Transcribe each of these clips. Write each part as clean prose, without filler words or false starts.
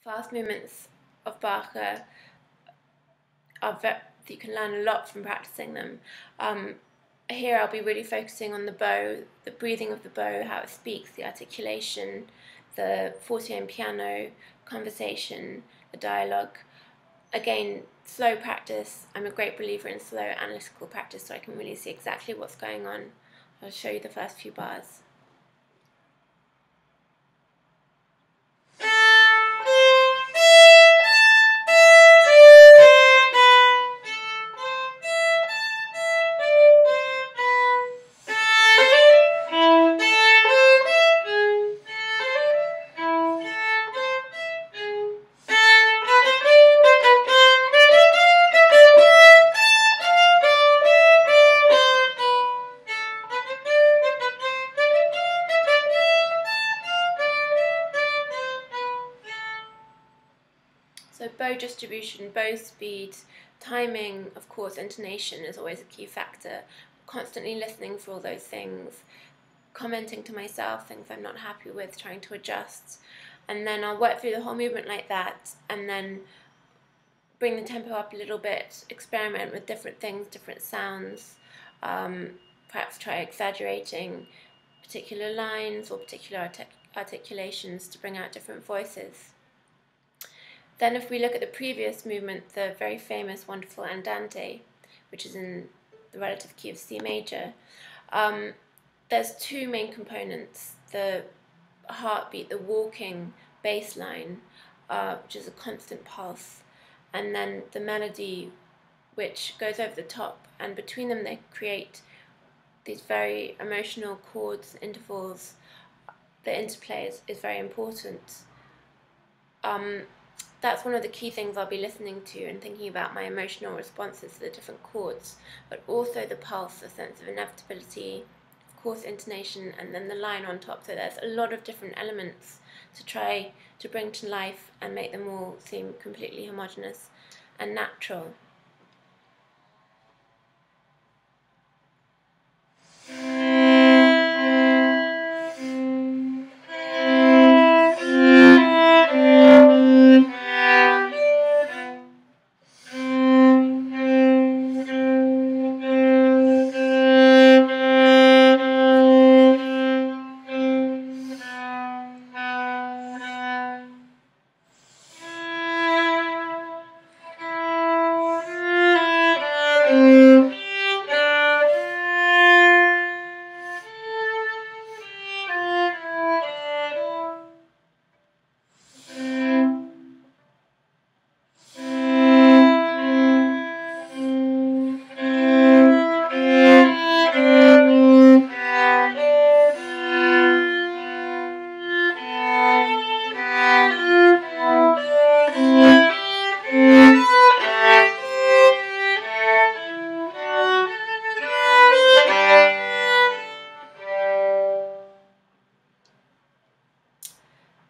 fast movements of Bach you can learn a lot from practicing them. Here I'll be really focusing on the bow, the breathing of the bow, how it speaks, the articulation, the forte and piano, conversation, the dialogue. Again, slow practice. I'm a great believer in slow analytical practice so I can really see exactly what's going on. I'll show you the first few bars. So bow distribution, bow speed, timing, of course, intonation is always a key factor. Constantly listening for all those things, commenting to myself, things I'm not happy with, trying to adjust. And then I'll work through the whole movement like that, and then bring the tempo up a little bit, experiment with different things, different sounds, perhaps try exaggerating particular lines or particular articulations to bring out different voices. Then if we look at the previous movement, the very famous, wonderful Andante, which is in the relative key of C major, there's two main components: the heartbeat, the walking bass line, which is a constant pulse, and then the melody, which goes over the top, and between them they create these very emotional chords, intervals. The interplay is very important. That's one of the key things I'll be listening to and thinking about my emotional responses to the different chords, but also the pulse, the sense of inevitability, of course intonation, and then the line on top. So there's a lot of different elements to try to bring to life and make them all seem completely homogeneous and natural.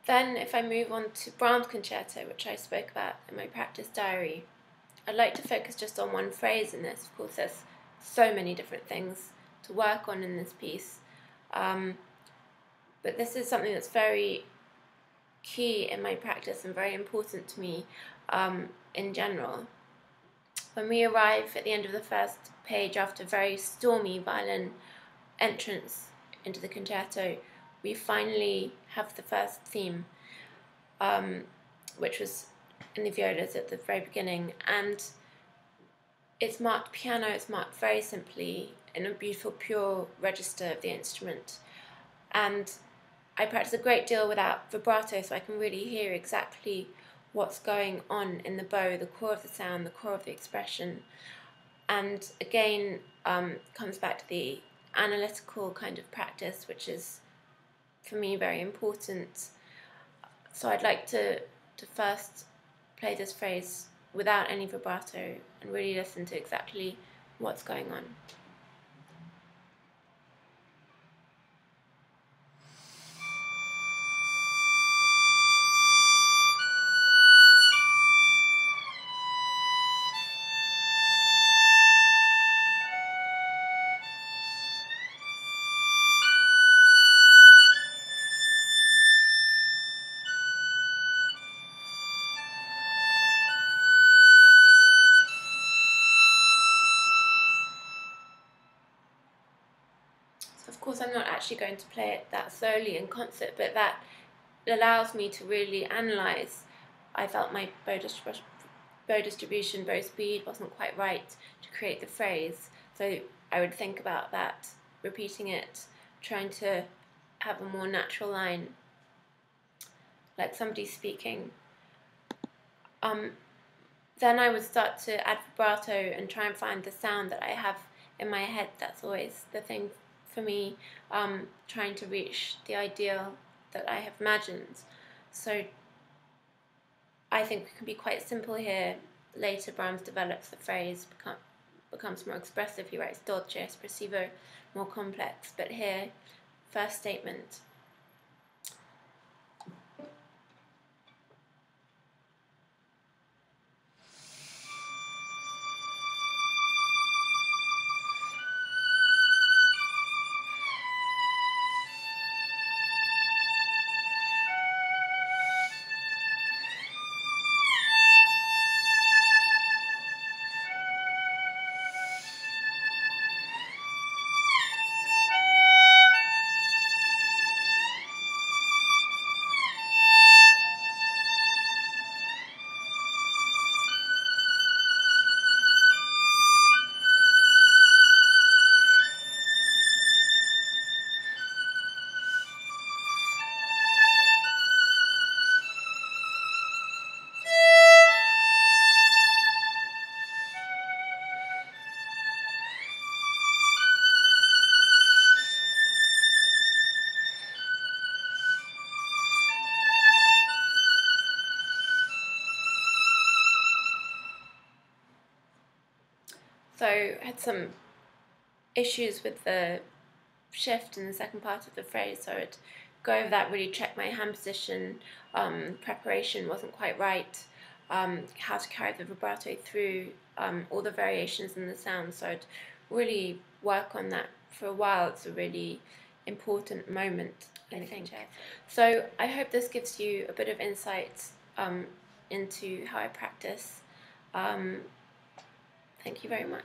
Then if I move on to Brahms Concerto, which I spoke about in my practice diary, I'd like to focus just on one phrase in this. Of course, there's so many different things to work on in this piece, but this is something that's very key in my practice and very important to me in general. When we arrive at the end of the first page after a very stormy violin entrance into the concerto, we finally have the first theme, which was in the violas at the very beginning, and it's marked piano. It's marked very simply in a beautiful pure register of the instrument, and I practice a great deal without vibrato, so I can really hear exactly what's going on in the bow, the core of the sound, the core of the expression. And again, comes back to the analytical kind of practice, which is for me very important. So I'd like to first play this phrase without any vibrato and really listen to exactly what's going on. actually going to play it that slowly in concert, but that allows me to really analyze. I felt my bow distribution, bow speed wasn't quite right to create the phrase, so I would think about that, repeating it, trying to have a more natural line, like somebody speaking. Then I would start to add vibrato and try and find the sound that I have in my head. That's always the thing for me, trying to reach the ideal that I have imagined. So I think it can be quite simple here. Later Brahms develops the phrase, becomes more expressive. He writes dolce, espressivo, more complex. But here, first statement. So I had some issues with the shift in the second part of the phrase, so I'd go over that, really check my hand position, preparation wasn't quite right, how to carry the vibrato through, all the variations in the sound, so I'd really work on that for a while. It's a really important moment, I think. So I hope this gives you a bit of insight into how I practice. Thank you very much.